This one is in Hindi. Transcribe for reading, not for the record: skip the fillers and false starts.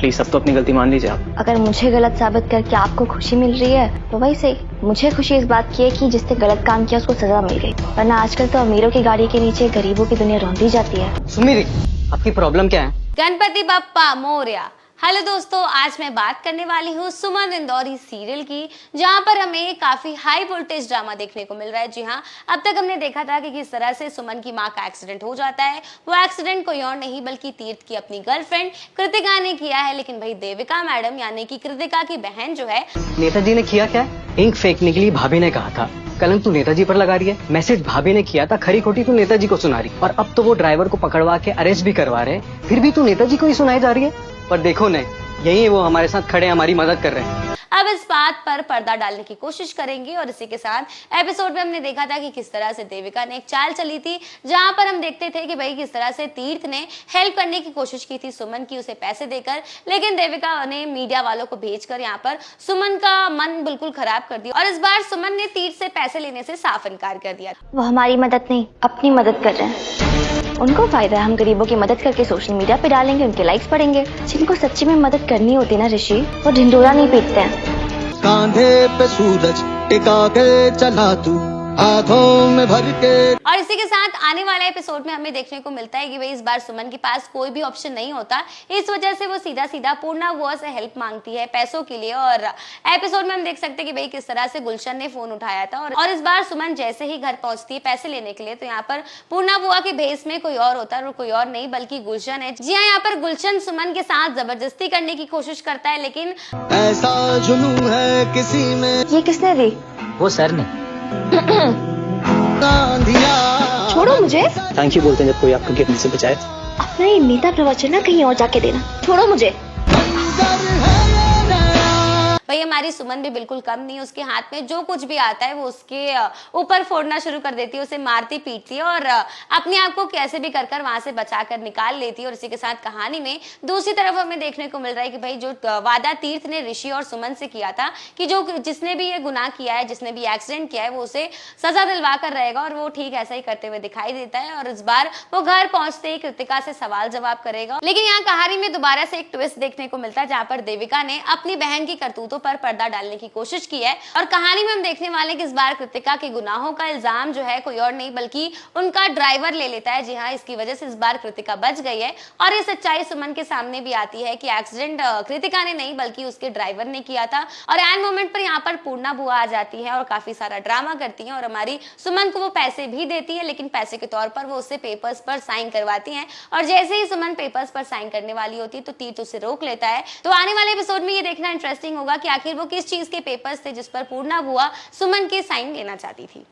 प्लीज अब तो अपनी गलती मान लीजिए आप। अगर मुझे गलत साबित करके आपको खुशी मिल रही है तो वही सही। मुझे खुशी इस बात की है कि जिसने गलत काम किया उसको सजा मिल गई, वरना आजकल तो अमीरों की गाड़ी के नीचे गरीबों की दुनिया रौंदी जाती है। सुमिरी, आपकी प्रॉब्लम क्या है? गणपति बप्पा मोरया। हेलो दोस्तों, आज मैं बात करने वाली हूँ सुमन इंदौरी सीरियल की, जहाँ पर हमें काफी हाई वोल्टेज ड्रामा देखने को मिल रहा है। जी हाँ, अब तक हमने देखा था कि किस तरह से सुमन की माँ का एक्सीडेंट हो जाता है। वो एक्सीडेंट कोई और नहीं बल्कि तीर्थ की अपनी गर्लफ्रेंड कृतिका ने किया है। लेकिन भाई देविका मैडम यानी कि कृतिका की बहन जो है, नेताजी ने किया क्या? इंक फेंकने के लिए भाभी ने कहा था, कलंक तू नेताजी पर लगा रही है। मैसेज भाभी ने किया था, खरी खोटी तू नेताजी को सुना रही। और अब तो वो ड्राइवर को पकड़वा के अरेस्ट भी करवा रहे हैं, फिर भी तू नेताजी को ही सुनाई जा रही है। पर देखो नहीं, यही वो हमारे साथ खड़े हमारी मदद कर रहे हैं। अब इस बात पर पर्दा डालने की कोशिश करेंगे। और इसी के साथ एपिसोड में हमने देखा था कि किस तरह से देविका ने एक चाल चली थी, जहां पर हम देखते थे कि भाई किस तरह से तीर्थ ने हेल्प करने की कोशिश की थी सुमन की, उसे पैसे देकर। लेकिन देविका ने मीडिया वालों को भेजकर यहाँ पर सुमन का मन बिल्कुल खराब कर दिया। और इस बार सुमन ने तीर्थ से पैसे लेने से साफ इनकार कर दिया। वो हमारी मदद नहीं अपनी मदद कर रहे हैं। उनको फायदा है, हम गरीबों की मदद करके सोशल मीडिया पे डालेंगे, उनके लाइक्स बढ़ेंगे। जिनको सच्ची में मदद करनी होती ना ऋषि, वो ढिंडोरा नहीं पीटते हैं। कांधे पे सूरज टिका के चला तू, हाथों में भर के। और इसी के साथ आने वाले एपिसोड में हमें देखने को मिलता है कि भाई इस बार सुमन के पास कोई भी ऑप्शन नहीं होता। इस वजह से वो सीधा सीधा पूर्णा बुआ से हेल्प मांगती है पैसों के लिए। और एपिसोड में हम देख सकते हैं कि भाई किस तरह से गुलशन ने फोन उठाया था। और इस बार सुमन जैसे ही घर पहुंचती है पैसे लेने के लिए, तो यहाँ पर पूर्णा बुआ के भेस में कोई और होता है, और कोई और नहीं बल्कि गुलशन है। जी हाँ, यहाँ पर गुलशन सुमन के साथ जबरदस्ती करने की कोशिश करता है, लेकिन ऐसा जुनून है किसी में। ये किसने दी? वो सर ने। छोड़ो मुझे। थैंक यू बोलते हैं जब कोई आपको गिरने से बचाए। अपना ये नेता प्रवचन ना कहीं और जाके देना। छोड़ो मुझे। भाई हमारी सुमन भी बिल्कुल कम नहीं, उसके हाथ में जो कुछ भी आता है वो उसके ऊपर फोड़ना शुरू कर देती है, उसे मारती पीटती है और अपने आप को कैसे भी कर वहां से बचाकर निकाल लेती है। और इसी के साथ कहानी में दूसरी तरफ हमें देखने को मिल रहा है कि भाई जो वादा तीर्थ ने ऋषि और सुमन से किया था कि जो जिसने भी ये गुनाह किया है, जिसने भी एक्सीडेंट किया है, वो उसे सजा दिलवा कर रहेगा। और वो ठीक ऐसा ही करते हुए दिखाई देता है। और इस बार वो घर पहुंचते ही कृतिका से सवाल जवाब करेगा। लेकिन यहाँ कहानी में दोबारा से एक ट्विस्ट देखने को मिलता है, जहाँ पर देविका ने अपनी बहन की करतूतों पर पर्दा डालने की कोशिश की है। और कहानी में हम देखने वाले कि इस बार कृतिका के गुनाहों का इल्जाम जो है कोई और नहीं बल्कि उनका ड्राइवर ले लेता है। जी हाँ, इसकी वजह से इस बार कृतिका बच गई है। और ये सच्चाई सुमन के सामने भी आती है कि एक्सीडेंट कृतिका ने नहीं बल्कि उसके ड्राइवर ने किया था। और एंड मोमेंट पर यहाँ पर पूर्णा बुआ आ जाती है और काफी सारा ड्रामा करती है। और हमारी सुमन को वो पैसे भी देती है, लेकिन पैसे के तौर पर वो उससे पेपर्स पर साइन करवाती है। और जैसे ही सुमन पेपर्स पर साइन करने वाली होती है तो तीर्थ उसे रोक लेता है। तो आने वाले एपिसोड में ये देखना इंटरेस्टिंग होगा कि आखिर वो किस चीज के पेपर्स थे जिस पर पूर्णा बुआ सुमन के साइन लेना चाहती थी।